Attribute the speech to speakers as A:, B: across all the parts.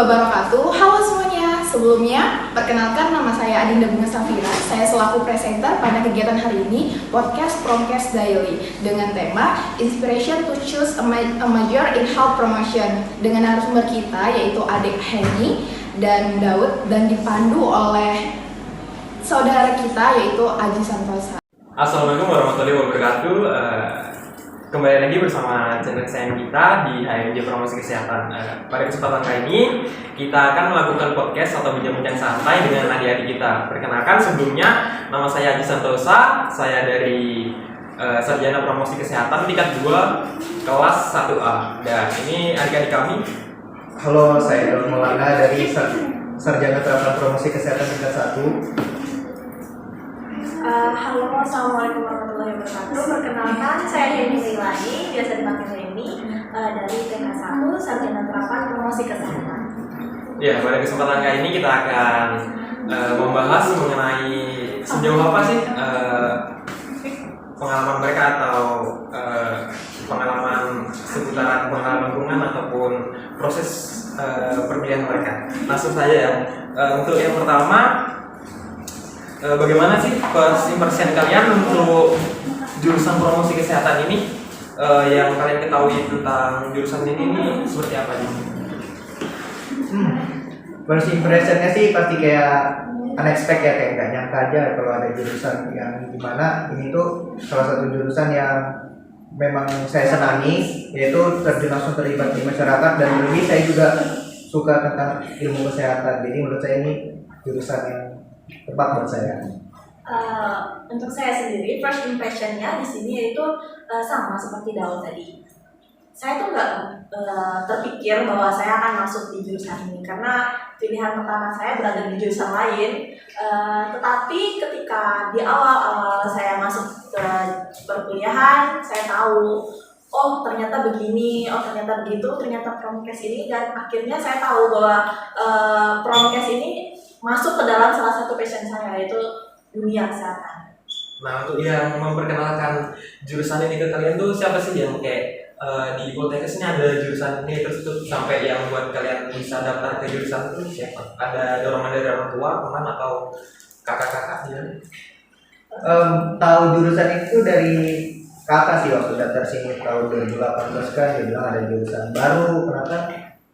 A: wabarakatuh. Halo semuanya. Sebelumnya, perkenalkan nama saya Adinda Bunga Safira. Saya selaku presenter pada kegiatan hari ini, podcast Promkes Daily dengan tema Inspiration to Choose a Major in Health Promotion dengan narasumber kita yaitu Adik Henny dan Daud dan dipandu oleh saudara kita yaitu Aji Santosa.
B: Assalamualaikum warahmatullahi wabarakatuh. Kembali lagi bersama channel kesayangan kita di HMJ Promosi Kesehatan. Pada kesempatan kali ini kita akan melakukan podcast atau bincang-bincang santai dengan adik-adik kita. Perkenalkan sebelumnya, nama saya Aji Santosa. Saya dari Sarjana Promosi Kesehatan tingkat 2 kelas 1A. Dan ini adik-adik kami.
C: Halo, saya Daud Maulana dari Sarjana Terapan Promosi Kesehatan tingkat 1.
D: Halo, assalamualaikum warahmatullahi wabarakatuh. Perkenalkan, saya Henny Leilani, biasa dipanggil Henny, dari TH1 Sarjana Terapan Promosi Kesehatan.
B: Ya, pada kesempatan kali ini kita akan membahas mengenai sejauh apa sih pengalaman mereka atau pengalaman seputaran pengalaman lingkungan ataupun proses perkuliahan mereka. Langsung saja ya. Untuk yang pertama, bagaimana sih first impression kalian untuk jurusan promosi kesehatan ini? Yang kalian ketahui tentang jurusan ini seperti apa nih?
C: First impressionnya sih pasti kayak unexpected ya, kayak nggak nyangka aja kalau ada jurusan yang dimana ini tuh salah satu jurusan yang memang saya senangi, yaitu langsung terlibat di masyarakat dan lebih saya juga suka tentang ilmu kesehatan. Jadi menurut saya ini jurusan yang tepat buat saya.
D: Untuk saya sendiri, first impressionnya di sini yaitu sama seperti Daud tadi. Saya tuh nggak terpikir bahwa saya akan masuk di jurusan ini karena pilihan pertama saya berada di jurusan lain. Tetapi ketika di awal saya masuk ke perkuliahan, saya tahu, oh ternyata begini, oh ternyata begitu, ternyata Promkes ini, dan akhirnya saya tahu bahwa Promkes ini masuk ke dalam salah satu passion saya, yaitu dunia kesehatan.
B: Nah, untuk yang memperkenalkan jurusan ini ke kalian tuh siapa sih yang kayak di Poltekkes ini ada jurusan ini terus tuh sampai yang buat kalian bisa daftar ke jurusan itu siapa? Ada dorongan dari orang tua, teman atau kakak-kakak gitu?
C: Tahu jurusan itu dari kakak sih waktu daftar sini tahun 2018 kan dia bilang ada jurusan baru, kenapa?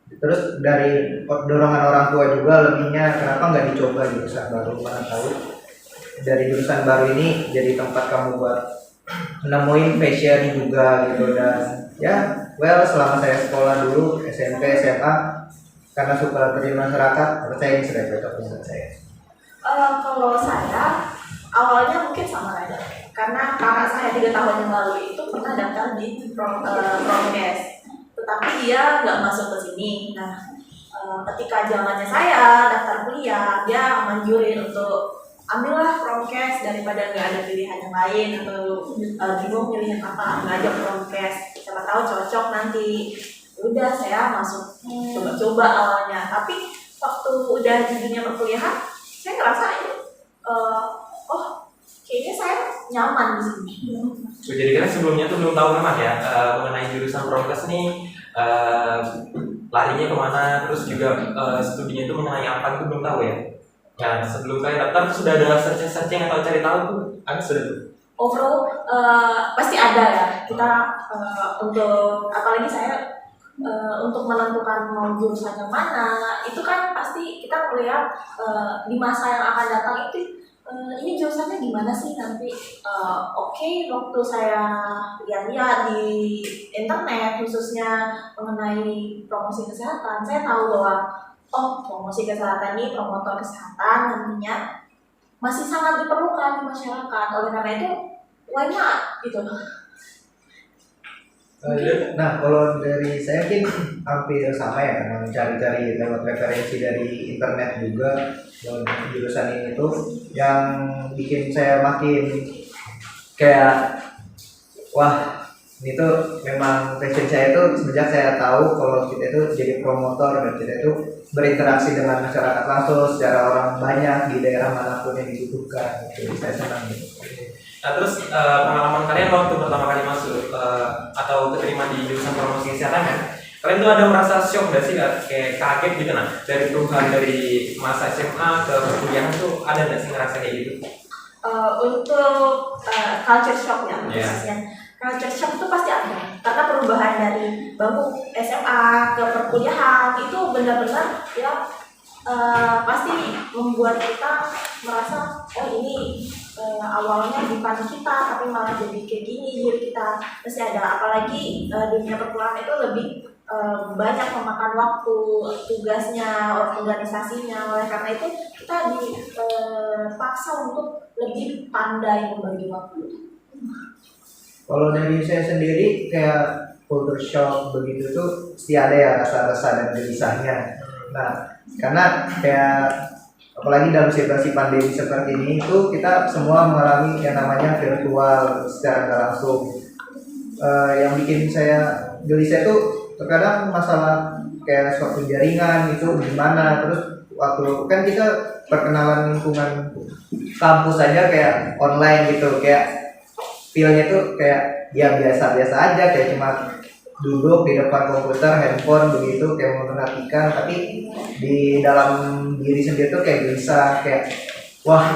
C: Terus dari dorongan orang tua juga lebihnya kenapa nggak dicoba jurusan baru, mana tahu dari jurusan baru ini jadi tempat kamu buat nemuin passion juga gitu. Dan ya selama saya sekolah dulu SMP SMA karena suka terjun masyarakat, menurut saya ini sudah cocok buat saya.
D: Kalau saya awalnya mungkin sama aja karena kakak saya 3 tahun yang lalu itu pernah daftar di Promkes, tetapi dia nggak masuk ke sini. Nah, ketika zamannya saya daftar kuliah, dia manjurin untuk ambillah Promkes daripada nggak ada pilihan yang lain atau bingung pilihan apa, nggak aja Promkes, siapa tahu cocok nanti. Udah saya masuk coba-coba awalnya, tapi waktu udah di dunia perkuliahan, saya ngerasa ini, kayaknya saya nyaman di sini.
B: Jadi kan sebelumnya tuh belum tahu memang ya mengenai jurusan Promkes nih larinya kemana, terus juga studinya itu mengenai apa itu belum tahu ya. Nah, sebelum kalian daftar sudah ada searching atau cari tahu tuh? Ada sudah tuh?
D: Overall pasti ada ya. Kita untuk apalagi saya untuk menentukan mau jurusan yang mana itu kan pasti kita melihat di masa yang akan datang itu ini jurusannya gimana sih nanti. Oke, waktu saya lihat-lihat di internet khususnya mengenai promosi kesehatan, saya tahu bahwa promosi kesehatan ini promotor kesehatan nantinya masih sangat diperlukan di masyarakat. Oleh karena itu, why not gitu.
C: Nah, kalau dari saya mungkin hampir sama ya, karena mencari-cari lewat referensi dari internet juga jurusan ini tuh yang bikin saya makin kayak wah, ini tuh memang passion saya tuh semenjak saya tahu kalau kita itu jadi promotor dan kita itu berinteraksi dengan masyarakat langsung secara orang banyak di daerah manapun yang dibutuhkan. Jadi saya senang gitu.
B: Nah, terus pengalaman kalian waktu pertama kali masuk atau keterima di jurusan promosi kesehatan kan, Kalian tuh ada merasa shock gak sih, kayak kaget gitu nah dari perubahan dari masa SMA ke perkuliahan tuh ada gak sih ngerasa kayak gitu?
D: Untuk culture shock ya,
B: Iya.
D: khususnya culture shock itu pasti ada karena perubahan dari bangku SMA ke perkuliahan itu benar-benar ya pasti membuat kita merasa oh ini awalnya bukan kita tapi malah jadi kayak gini diri kita. Pasti ada, apalagi dunia perkuliahan itu lebih banyak memakan waktu, tugasnya, organisasinya. Oleh karena itu kita dipaksa untuk lebih pandai membagi waktu.
C: Kalau dari saya sendiri kayak culture shock begitu tuh pasti ada ya rasa-rasa dan gelisahnya. Nah, karena kayak apalagi dalam situasi pandemi seperti ini itu kita semua mengalami yang namanya virtual secara nggak langsung. Yang bikin saya gelisah itu terkadang masalah kayak suatu jaringan itu gimana, terus waktu kan kita perkenalan lingkungan kampus aja kayak online gitu, kayak feel-nya tuh kayak ya biasa-biasa aja, kayak cuma duduk di depan komputer, handphone begitu kayak memperhatikan, tapi di dalam diri sendiri tuh kayak gelisah, kayak wah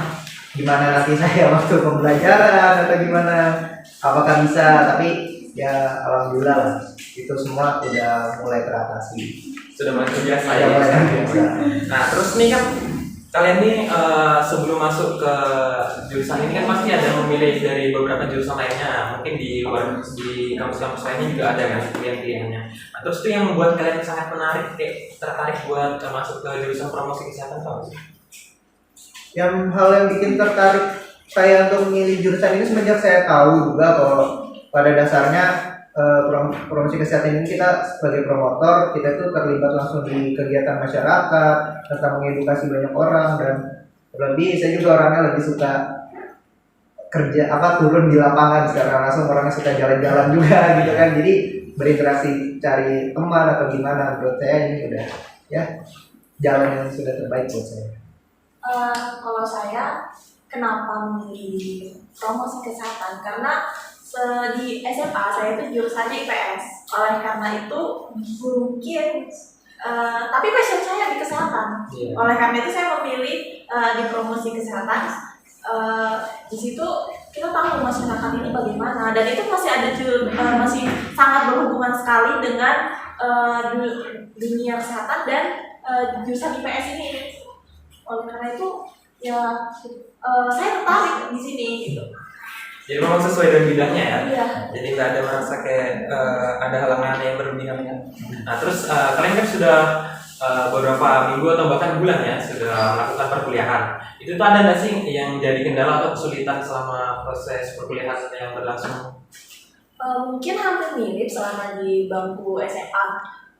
C: gimana nanti saya waktu pembelajaran atau gimana, apakah bisa, tapi ya alhamdulillah lah itu semua udah mulai teratasi.
B: Sudah mulai terbiasa
C: Ya, mulai terbiasa.
B: Nah terus nih kan kalian nih sebelum masuk ke jurusan ini kan pasti ada memilih dari beberapa jurusan lainnya, mungkin di luar di kampus-kampus lainnya juga ada kan pilihan-pilihannya. Nah, terus itu yang membuat kalian sangat menarik, tertarik buat masuk ke jurusan promosi kesehatan apa sih?
C: Yang hal yang bikin tertarik saya untuk memilih jurusan ini semenjak saya tahu juga kalau pada dasarnya promosi kesehatan ini kita sebagai promotor, kita itu terlibat langsung di kegiatan masyarakat tentang mengedukasi banyak orang, dan terlebih saya juga orangnya lebih suka kerja turun di lapangan secara langsung, orangnya suka jalan-jalan juga gitu kan, jadi berinteraksi cari teman atau gimana, menurut saya ini udah ya jalan yang sudah terbaik buat saya.
D: Kalau saya kenapa memilih promosi kesehatan, karena di SMA saya itu jurusannya IPS. Oleh karena itu mungkin tapi passion saya di kesehatan.
B: Iya.
D: Oleh karena itu saya memilih di promosi kesehatan. Di situ kita tahu masyarakat ini bagaimana, dan itu masih ada masih sangat berhubungan sekali dengan dunia kesehatan dan jurusan IPS ini. Oleh karena itu ya saya tertarik di sini gitu.
B: Jadi memang sesuai dengan bidangnya ya.
D: Iya.
B: Jadi nggak ada merasa kayak ada halangan yang berlebihan kan. Nah terus kalian kan sudah beberapa minggu atau bahkan bulan ya sudah melakukan perkuliahan. Itu tuh ada nggak sih yang jadi kendala atau kesulitan selama proses perkuliahan yang berlangsung?
D: Mungkin hampir mirip selama di bangku SMA,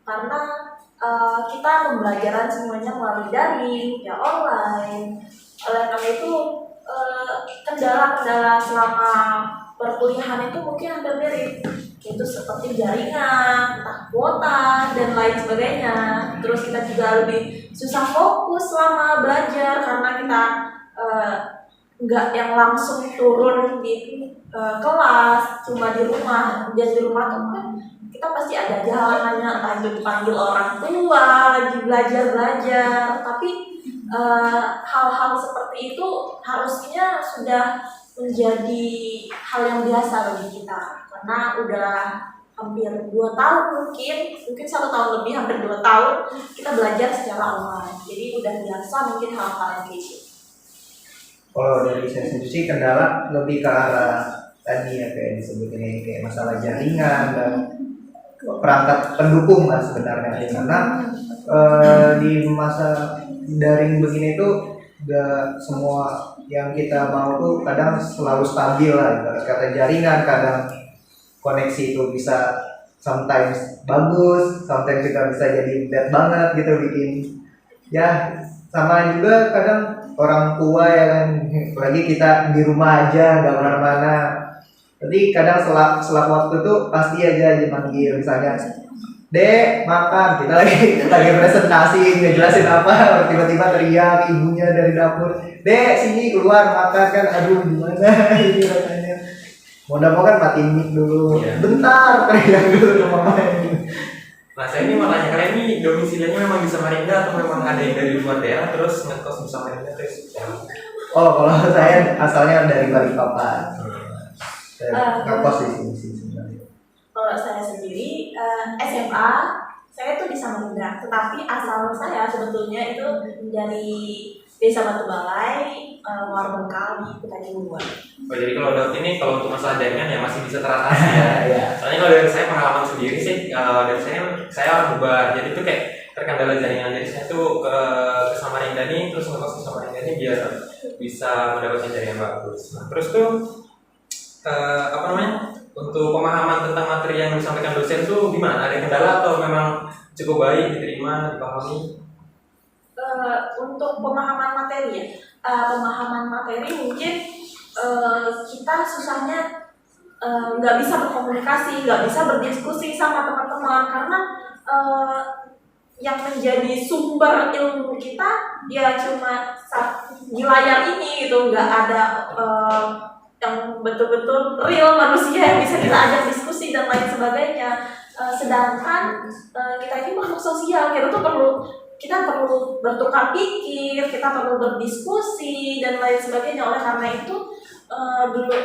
D: karena kita pembelajaran semuanya melalui daring, ya online. Oleh karena itu kendala-kendala selama perkuliahan itu mungkin hampir mirip, itu seperti jaringan, entah kuota dan lain sebagainya. Terus kita juga lebih susah fokus selama belajar karena kita nggak yang langsung turun di kelas, cuma di rumah. Dan di rumah tuh kan kita pasti ada aja halangannya, entah itu dipanggil orang tua, lagi belajar, tapi hal-hal seperti itu harusnya sudah menjadi hal yang biasa bagi kita, karena udah hampir 2 tahun mungkin 1 tahun lebih, hampir 2 tahun kita belajar secara online, jadi udah biasa mungkin hal-hal yang kayak gitu.
C: Kalau dari saya sendiri sih kendala lebih ke arah tadi ya kayak disebutnya ini kayak masalah jaringan dan perangkat pendukung lah sebenarnya, karena di masa daring begini tuh gak semua yang kita mau tuh kadang selalu stabil lah, kata jaringan kadang koneksi itu bisa sometimes bagus, sometimes juga bisa jadi bad banget gitu, bikin ya sama juga kadang orang tua ya kan, lagi kita di rumah aja nggak kemana-mana, jadi kadang selap waktu tuh pasti aja dipanggil, misalnya Dek, makan. Kita lagi presentasi, ngejelasin apa, tiba-tiba teriak ibunya dari dapur, Dek, sini keluar makan kan. Aduh, gimana ini rasanya. Mau kan matiin mic dulu.
B: Iya.
C: Bentar, teriak dulu ke mama ini.
B: Nah saya ini mau tanya, kalian ini domisilinya memang di Samarinda atau memang ada yang dari luar daerah terus ngekos di Samarinda terus?
C: Oh, kalau saya asalnya dari Balikpapan. Saya ngekos di sini sih sebenarnya.
D: Kalau saya sendiri SMA saya tuh di Samarinda, tetapi asal saya sebetulnya itu dari Desa Batu Balai, Muara Bengkal di Pekanbaruan.
B: Oh jadi kalau Daud ini kalau untuk masalah jaringan ya masih bisa teratasi ya.
C: Iya.
B: Soalnya kalau dari saya pengalaman sendiri sih, dari saya orang Bubar, jadi itu kayak terkendala jaringan. Jadi saya tuh ke Samarinda nih, terus ngekos di Samarinda ini biar bisa mendapatkan jaringan bagus. Nah terus tuh apa namanya? Untuk pemahaman tentang materi yang disampaikan dosen tuh gimana? Ada kendala atau memang cukup baik diterima, dipahami?
D: Untuk pemahaman materi ya, pemahaman materi mungkin kita susahnya nggak bisa berkomunikasi, nggak bisa berdiskusi sama teman-teman karena yang menjadi sumber ilmu kita ya cuma di layar ini gitu, nggak ada yang betul-betul real manusia yang bisa kita ajak diskusi dan lain sebagainya. Sedangkan kita ini makhluk sosial, kita perlu bertukar pikir, kita perlu berdiskusi dan lain sebagainya. Oleh karena itu dulu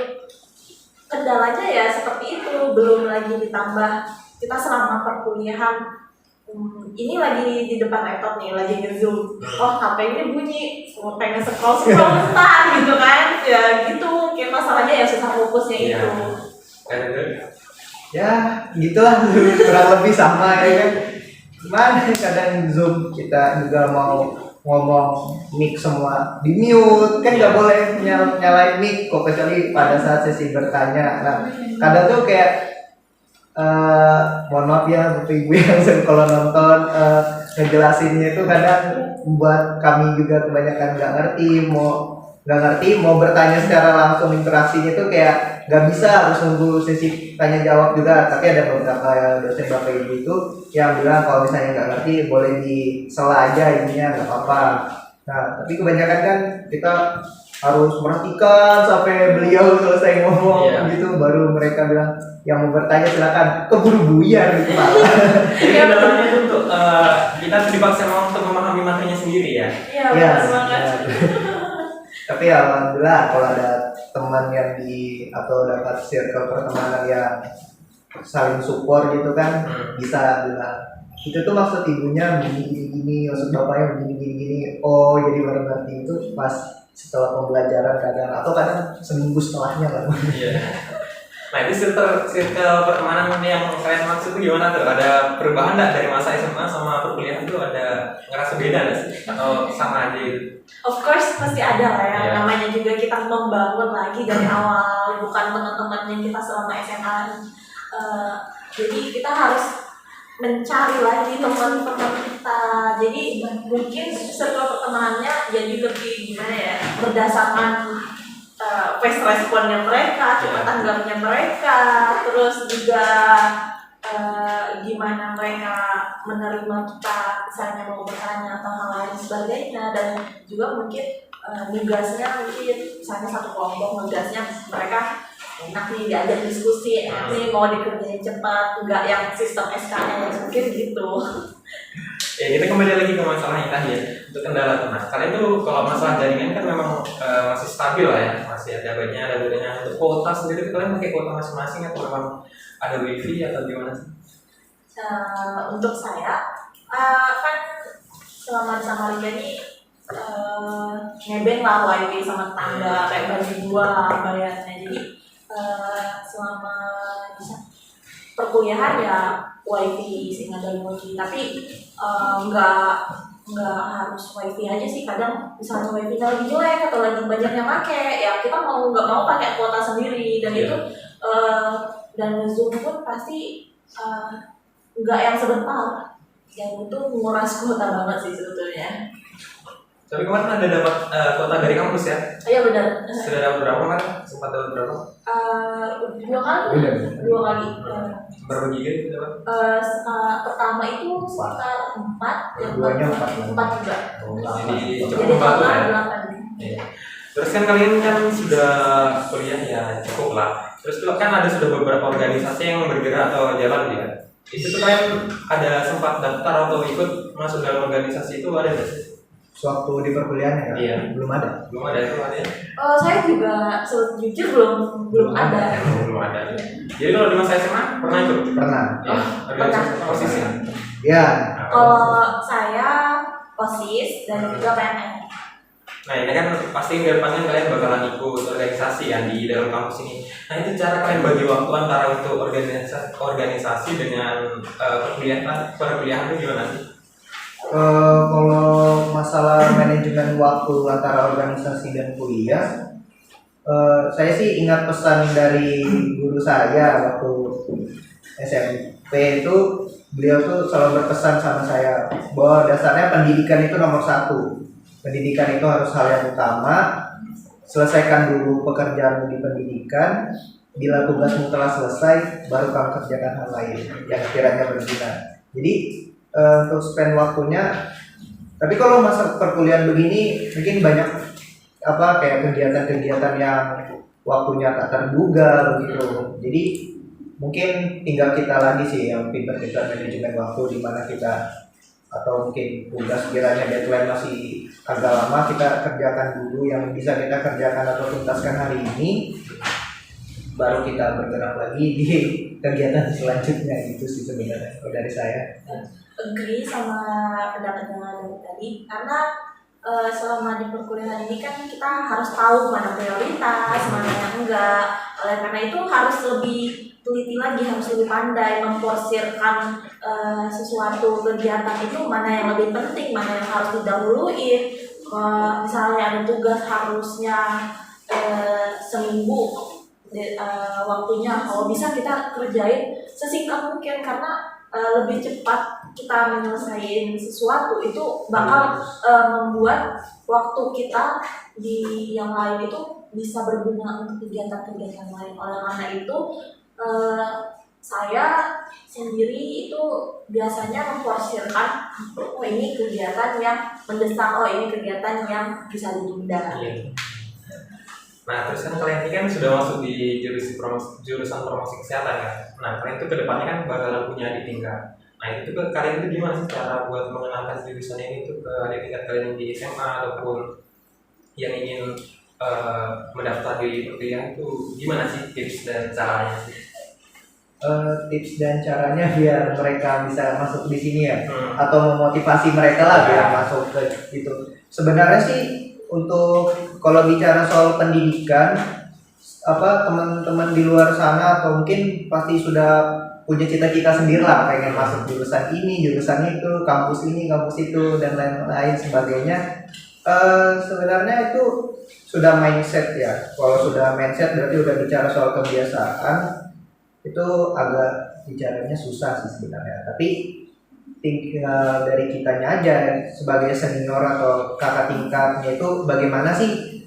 D: kendalanya ya seperti itu, belum lagi ditambah kita selama perkuliahan ini lagi di depan laptop nih, lagi nge-zoom. Oh, HP ini bunyi, pengen scroll bentar gitu kan. Ya gitu, mungkin masalahnya ya susah fokusnya itu.
C: Ya, gitulah kurang lebih sama ya kan. Cuman kadang Zoom kita juga mau ngomong mic semua di mute kan nggak boleh nyalain mic kok kecuali pada saat sesi bertanya. Nah kadang tuh kayak mohon maaf ya Bapak Ibu yang kalau nonton ngejelasinnya itu kadang buat kami juga kebanyakan nggak ngerti mau bertanya secara langsung, interaksinya itu kayak nggak bisa, harus nunggu sesi tanya jawab juga. Tapi ada beberapa dosen Bapak Ibu itu yang bilang kalau misalnya nggak ngerti boleh disela aja ininya, nggak apa-apa. Nah tapi kebanyakan kan kita harus perhatikan sampai beliau selesai ngomong gitu baru mereka bilang yang mau bertanya silakan, keburu buyar gitu malah.
B: Jadi kendalanya itu untuk kita tuh dipaksa untuk memahami materinya sendiri ya.
D: Iya, benar banget.
C: Tapi alhamdulillah kalau ada teman yang atau dapat circle pertemanan yang saling support gitu kan, bisa bilang itu tuh maksud ibunya gini, maksud bapaknya gini. Oh jadi baru ngerti itu pas setelah pembelajaran atau kadang seminggu setelahnya kan.
B: Iya. Nah itu circle pertemanan yang kalian maksud itu gimana tuh? Ada perubahan nggak dari masa SMA sama perkuliahan tuh? Ada ngerasa beda nggak sih? Atau sama aja gitu?
D: Of course pasti ada lah ya. Namanya juga kita membangun lagi dari awal, bukan teman-teman yang kita selama SMA. Jadi kita harus mencari lagi teman-teman kita. Jadi mungkin circle pertemanannya jadi lebih gimana ya, berdasarkan fast responnya mereka, cepat tanggapnya mereka, terus juga gimana mereka menerima kita misalnya mau bertanya atau hal lain sebagainya. Dan juga mungkin nugasnya mungkin misalnya satu kelompok nugasnya mereka enak nih diajak diskusi, enak nih mau dikerjain cepat, enggak yang sistem SKS mungkin gitu.
B: Ya kita kembali lagi ke masalah yang tadi ya, untuk kendala tuh. Nah kalian tuh kalau masalah jaringan kan memang masih stabil lah ya, masih ada baiknya ada bedanya. Untuk kuota sendiri kalian pakai kuota masing-masing atau memang ada wifi atau gimana sih?
D: Untuk saya kan selama di Samarinda ini nebeng lah wifi sama tetangga kayak bagi dua bayarnya. Jadi selama bisa perkuliahan ya wifi sehingga dari wifi, tapi nggak harus wifi aja sih. Kadang misalnya wifi lagi jelek atau lagi banyak yang pakai ya kita mau nggak mau pakai kuota sendiri. Dan itu dan Zoom pun pasti nggak yang sebentar, yang itu menguras kuota banget sih sebetulnya.
B: Tapi kemarin ada dapat kuota dari kampus ya?
D: Iya benar.
B: Sudah dapat berapa kemarin? Sempat dapat berapa?
D: Dua kali.
B: Berapa giga itu dapat?
D: Pertama itu sekitar 4, yang
C: Duanya
D: 4 juga.
B: Jadi cukup
D: Jadi
B: membantu
D: total
B: ya?
D: 8.
B: Iya. Terus kan kalian kan sudah kuliah ya cukup lah. Terus kan ada sudah beberapa organisasi yang bergerak atau jalan ya. Itu tuh kalian ada sempat daftar atau ikut masuk dalam organisasi itu ada nggak sih?
C: Sewaktu di perkuliahan ya?
B: Iya.
C: Belum ada.
B: Belum ada itu ada.
D: Saya juga jujur belum ada.
B: Belum ada. Jadi kalau di masa SMA pernah ikut?
C: Pernah.
B: Ya. Organisasi posisi.
C: Ya.
D: Kalau saya OSIS dan juga PNS.
B: Nah ini kan pasti ke depannya kalian bakalan ikut organisasi kan di dalam kampus ini. Nah itu cara kalian bagi waktu antara untuk organisasi dengan perkuliahan itu gimana sih?
C: Kalau masalah manajemen waktu antara organisasi dan kuliah, saya sih ingat pesan dari guru saya waktu SMP itu, beliau tuh selalu berpesan sama saya bahwa dasarnya pendidikan itu nomor satu. Pendidikan itu harus hal yang utama. Selesaikan dulu pekerjaanmu di pendidikan. Bila tugasmu telah selesai, baru kamu kerjakan hal lain yang kiranya berguna. Jadi untuk spend waktunya. Tapi kalau masa perkuliahan begini, mungkin banyak kayak kegiatan-kegiatan yang waktunya tak terduga begitu. Jadi mungkin tinggal kita lagi sih yang pintar-pintar manajemen waktu, di mana kita atau mungkin tugas kiranya deadline masih agak lama, kita kerjakan dulu yang bisa kita kerjakan atau tuntaskan hari ini, baru kita bergerak lagi di kegiatan selanjutnya. Gitu sih sebenarnya kalau dari saya.
D: Agree sama pendapat yang tadi, karena selama di perkuliahan ini kan kita harus tahu mana prioritas, mana yang enggak. Oleh karena itu harus lebih teliti lagi, harus lebih pandai memporsirkan sesuatu kegiatan itu mana yang lebih penting, mana yang harus didahuluin. Misalnya ada tugas harusnya seminggu waktunya, kalau bisa kita kerjain sesingkat mungkin, karena lebih cepat kita menyelesaikan sesuatu itu bakal membuat waktu kita di yang lain itu bisa berguna untuk kegiatan-kegiatan lain. Oleh karena itu saya sendiri itu biasanya memporsirkan, oh ini kegiatan yang mendesak, oh ini kegiatan yang bisa ditunda.
B: Iya. Nah terus kan kalian ini kan sudah masuk di jurusan promosi kesehatan kan. Nah kalian itu kedepannya kan bakalan punya adik tingkat. Nah itu ke kalian itu gimana sih cara buat mengenalkan jurusan ini tuh ke adik tingkat kalian yang di SMA ataupun yang ingin mendaftar di perkuliahan itu gimana sih tips dan caranya sih?
C: Tips dan caranya biar mereka bisa masuk di sini ya, atau memotivasi mereka lah biar masuk ke itu. Sebenarnya sih untuk kalau bicara soal pendidikan, teman-teman di luar sana atau mungkin pasti sudah punya cita-cita sendiri lah, pengen masuk jurusan ini, jurusan itu, kampus ini, kampus itu, dan lain-lain sebagainya. Sebenarnya itu sudah mindset ya. Kalau sudah mindset berarti udah bicara soal kebiasaan, itu agak bicaranya susah sih sebenarnya. Tapi tinggal dari kitanya aja sebagai senior atau kakak tingkatnya itu bagaimana sih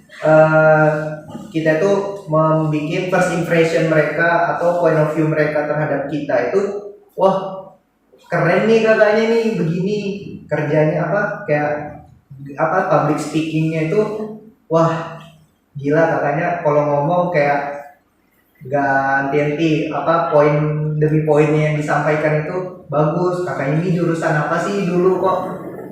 C: kita itu membuat first impression mereka atau point of view mereka terhadap kita itu, wah keren nih kakaknya nih, begini kerjanya public speakingnya itu, wah gila kakaknya kalau ngomong kayak gak henti-henti, poin demi poinnya yang disampaikan itu bagus. Kakaknya ini jurusan apa sih dulu, kok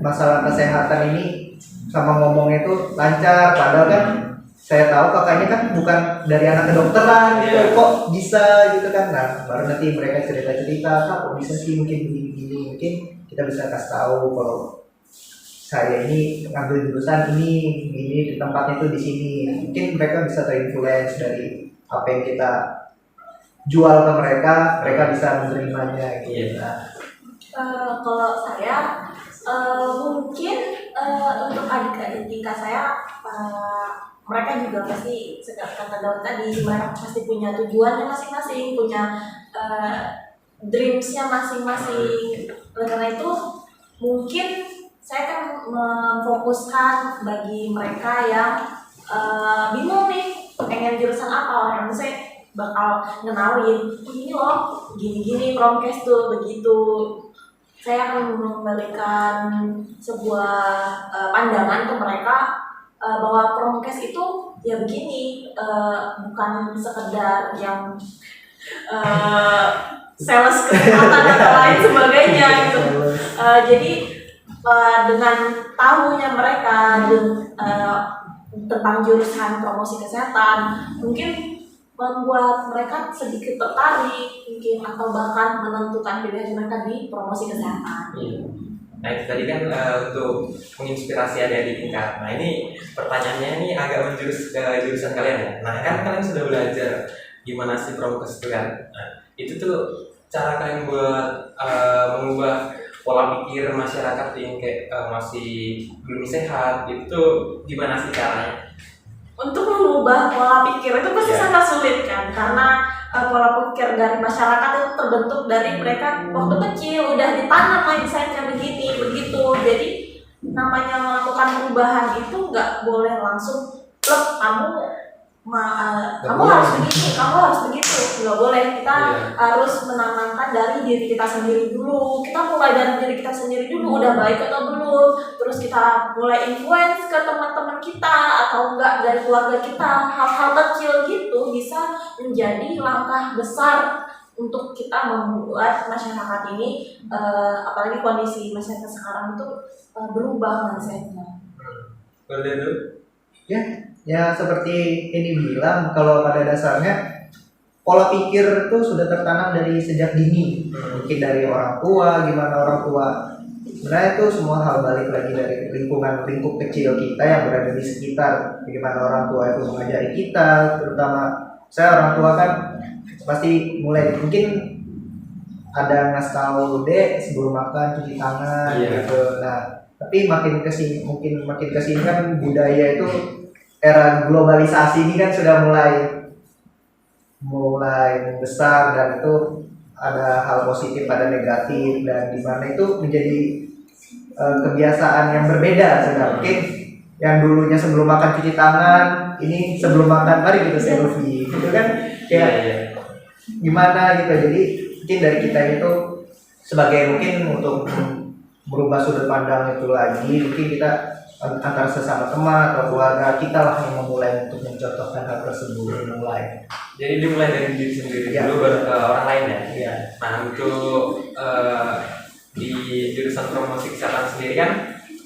C: masalah kesehatan ini sama ngomongnya itu lancar, padahal kan saya tahu kakaknya kan bukan dari anak kedokteran gitu, kok bisa gitu kan. Nah baru nanti mereka cerita-cerita, kok bisa sih mungkin begini-begini, mungkin kita bisa kasih tahu kalau saya ini ngambil jurusan ini di tempatnya itu di sini. Mungkin mereka bisa terinfluence dari apa yang kita jual ke mereka bisa menerimanya gitu.
D: Kalau saya mungkin untuk adik-adik tingkat saya, mereka juga pasti kata Daud tadi, mereka pasti punya tujuannya masing-masing, punya dreamsnya masing-masing. Oleh karena itu mungkin saya kan memfokuskan bagi mereka yang bingung nih pengen jurusan apa. Orang saya bakal ngenalin, ini loh gini-gini promkes tuh begitu. Saya akan memberikan sebuah pandangan ke mereka bahwa promkes itu ya begini, bukan sekedar yang sales kesehatan atau lain sebagainya gitu. Jadi dengan tahunya mereka tentang jurusan promosi kesehatan mungkin membuat mereka sedikit tertarik mungkin atau bahkan menentukan pilihan mereka di promosi kesehatan.
B: Iya. Nah itu tadi kan untuk menginspirasi adik-adik tingkat. Nah ini pertanyaannya ini agak menjurus ke jurusan kalian ya. Nah kan kalian sudah belajar gimana sih promokes itu kan. Nah itu tuh cara kalian buat mengubah pola pikir masyarakat yang kayak masih belum sehat itu gimana sih caranya?
D: Untuk mengubah pola pikir itu pasti sangat sulit kan karena pola pikir dari masyarakat itu terbentuk dari mereka waktu kecil udah ditanam mindsetnya begini begitu. Jadi namanya melakukan perubahan itu nggak boleh langsung plek kamu harus begini, kamu harus begitu, nggak boleh. Kita harus menanamkan dari diri kita sendiri dulu. Kita mulai dari diri kita sendiri dulu, udah baik atau belum. Terus kita mulai influence ke teman-teman kita atau enggak dari keluarga kita. Hal-hal kecil gitu bisa menjadi langkah besar untuk kita membuat masyarakat ini, apalagi kondisi masyarakat sekarang itu berubah mindsetnya.
C: Ya seperti ini bilang, kalau pada dasarnya pola pikir itu sudah tertanam dari sejak dini, mungkin dari orang tua, gimana orang tua. Sebenarnya itu semua hal balik lagi dari lingkup kecil kita yang berada di sekitar, bagaimana orang tua itu mengajari kita, terutama saya orang tua kan pasti mulai mungkin ada ngasih tahu dek sebelum makan cuci tangan gitu. Nah tapi makin kesini kan budaya itu era globalisasi ini kan sudah mulai besar dan itu ada hal positif ada negatif dan di mana itu menjadi kebiasaan yang berbeda. Sudah mungkin yang dulunya sebelum makan cuci tangan, ini sebelum makan mari kita selfie gitu kan ya gimana gitu. Jadi mungkin dari kita itu sebagai mungkin untuk berubah sudut pandang itu lagi, mungkin kita antara sesama teman atau keluarga kita lah yang memulai untuk mencontohkan hal tersebut.
B: Jadi dimulai dari diri sendiri dulu baru ke orang lain ya. Nah untuk di jurusan promosi kesehatan sendiri kan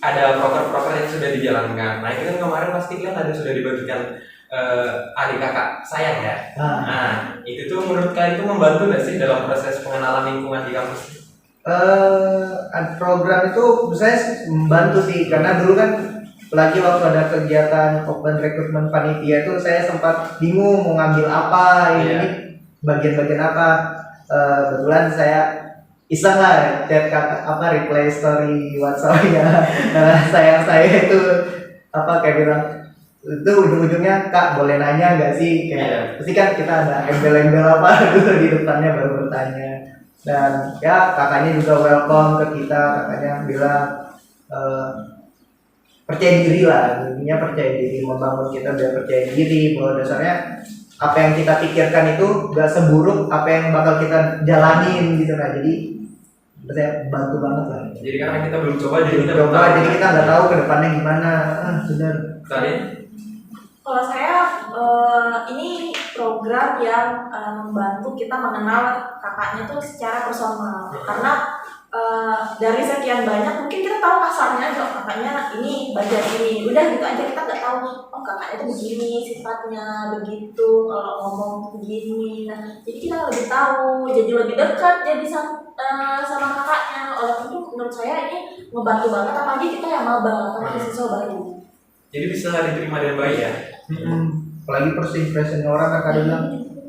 B: ada proker-proker yang sudah dijalankan. Nah itu kan kemarin pasti kan ada sudah dibagikan adik kakak sayang ya. Nah itu tuh menurut kalian itu membantu nggak sih dalam proses pengenalan lingkungan di kampus?
C: Program itu saya membantu sih, karena dulu kan lagi waktu ada kegiatan open recruitment panitia itu saya sempat bingung mau ngambil apa, ini bagian-bagian apa. Kebetulan saya iseng lah chat reply story WhatsApp-nya saya itu kayak bilang itu ujung-ujungnya kak boleh nanya nggak sih kayak pasti kan kita ada embel-embel apa dulu di depannya baru bertanya. Dan ya kakaknya juga welcome ke kita, kakaknya bilang percaya diri lah, intinya percaya diri, membangun kita biar percaya diri bahwa dasarnya apa yang kita pikirkan itu gak seburuk apa yang bakal kita jalanin gitu. Nah jadi saya bantu banget lah.
B: Jadi karena kita belum coba jadi kita
C: nggak tahu ke depannya gimana. Benar.
B: Kalian?
D: Kalau saya ini program yang membantu kita mengenal kakaknya tuh secara personal. Karena dari sekian banyak mungkin kita tahu kasarnya aja kakaknya ini bagian ini, udah gitu aja, kita nggak tahu kakaknya itu begini sifatnya begitu, kalau ngomong begini. Nah jadi kita lebih tahu, jadi lebih dekat jadi sama kakaknya. Oleh itu menurut saya ini membantu banget, apalagi kita yang maba sama siswa baru.
B: Jadi bisa diterima dengan baik ya.
C: Apalagi first impression orang kan bilang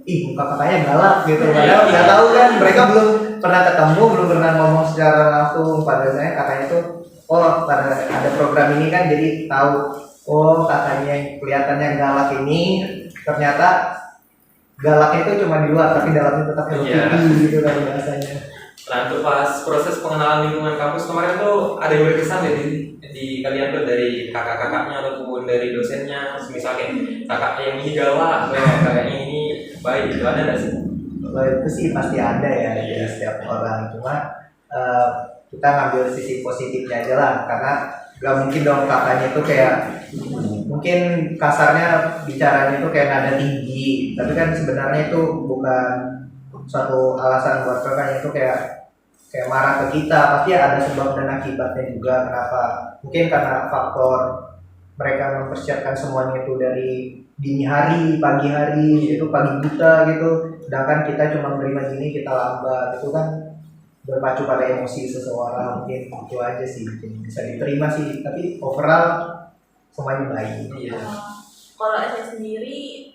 C: ih muka kakaknya galak gitu, padahal nggak tahu kan mereka belum pernah ketemu, belum pernah ngomong secara langsung. Padahal kakaknya tuh pada ada program ini kan jadi tahu kakaknya yang kelihatannya galak ini ternyata galaknya itu cuma di luar tapi dalamnya tetap healthy gitu kan bahasanya.
B: Nah untuk pas proses pengenalan lingkungan kampus kemarin tuh ada yang berkesan ya di kalian tuh dari kakak-kakaknya ataupun dari dosennya, misalnya kakak yang ini galak atau kakak yang ini baik gitu, ada nggak sih?
C: Itu sih pasti ada ya di setiap orang, cuma kita ngambil sisi positifnya aja lah, karena gak mungkin dong kakaknya itu kayak mungkin kasarnya bicaranya itu kayak nada tinggi, tapi kan sebenarnya itu bukan suatu alasan buat kakaknya itu kayak marah ke kita, pasti ada sebab dan akibatnya juga kenapa. Mungkin karena faktor mereka mempersiapkan semuanya itu dari dini hari, pagi hari, itu pagi buta gitu. Sedangkan kita cuma menerima gini, kita lambat, itu kan berpacu pada emosi seseorang. Mungkin itu aja sih, mungkin bisa diterima sih. Tapi overall semuanya baik.
B: Iya.
D: Kalau saya sendiri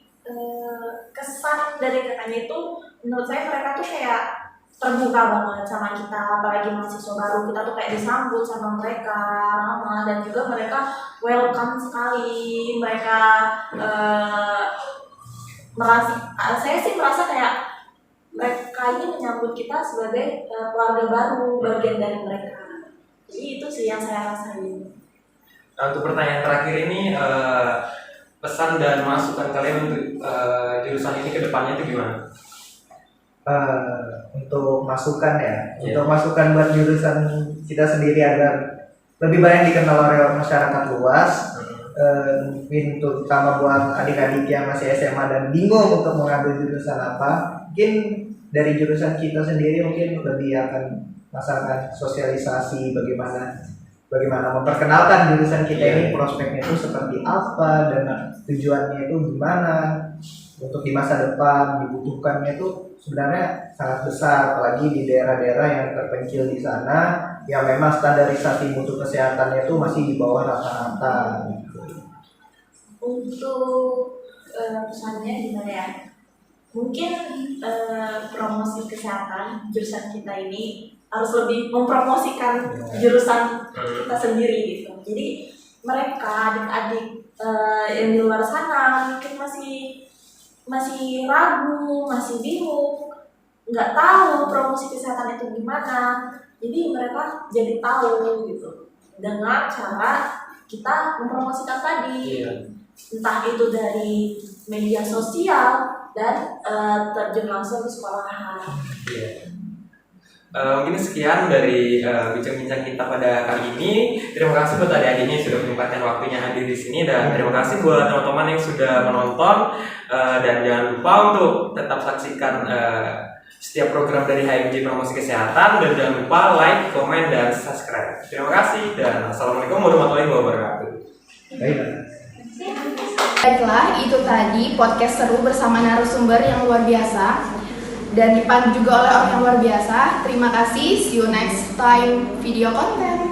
D: kesan dari kakaknya itu menurut saya mereka tuh kayak terbuka banget sama kita, apalagi mahasiswa baru, kita tuh kayak disambut sama mereka ramah, dan juga mereka welcome sekali. Mereka saya sih merasa kayak mereka ini menyambut kita sebagai keluarga baru, bagian dari mereka. Jadi itu sih yang saya rasain.
B: Nah, untuk pertanyaan terakhir ini, pesan dan masukan kalian untuk jurusan ini ke depannya itu gimana?
C: Untuk masukan ya, untuk masukan buat jurusan kita sendiri agar lebih banyak dikenal oleh masyarakat luas. Mungkin terutama buat adik-adik yang masih SMA dan bingung untuk mengambil jurusan apa, mungkin dari jurusan kita sendiri mungkin lebih akan masakan sosialisasi bagaimana memperkenalkan jurusan kita ini, prospeknya itu seperti apa dan tujuannya itu gimana untuk di masa depan. Dibutuhkannya itu sebenarnya sangat besar, apalagi di daerah-daerah yang terpencil di sana yang memang standarisasi mutu kesehatannya itu masih di bawah rata-rata gitu.
D: Untuk pesannya gimana ya? Mungkin promosi kesehatan jurusan kita ini harus lebih mempromosikan jurusan kita sendiri gitu. Jadi mereka adik-adik yang di luar sana mungkin masih ragu, masih bingung, nggak tahu promosi kesehatan itu gimana. Jadi mereka jadi tahu gitu dengan cara kita mempromosikan tadi. Entah itu dari media sosial dan terjun langsung ke sekolahan.
B: Mungkin sekian dari bincang-bincang kita pada kali ini. Terima kasih buat adik-adiknya yang sudah menyempatkan waktunya hadir di sini, dan terima kasih buat teman-teman yang sudah menonton. Dan jangan lupa untuk tetap saksikan setiap program dari HMJ Promosi Kesehatan, dan jangan lupa like, komen, dan subscribe. Terima kasih dan assalamualaikum warahmatullahi wabarakatuh.
A: Baiklah, itu tadi podcast seru bersama narasumber yang luar biasa dan dipandu juga oleh orang yang luar biasa. Terima kasih, see you next time video content.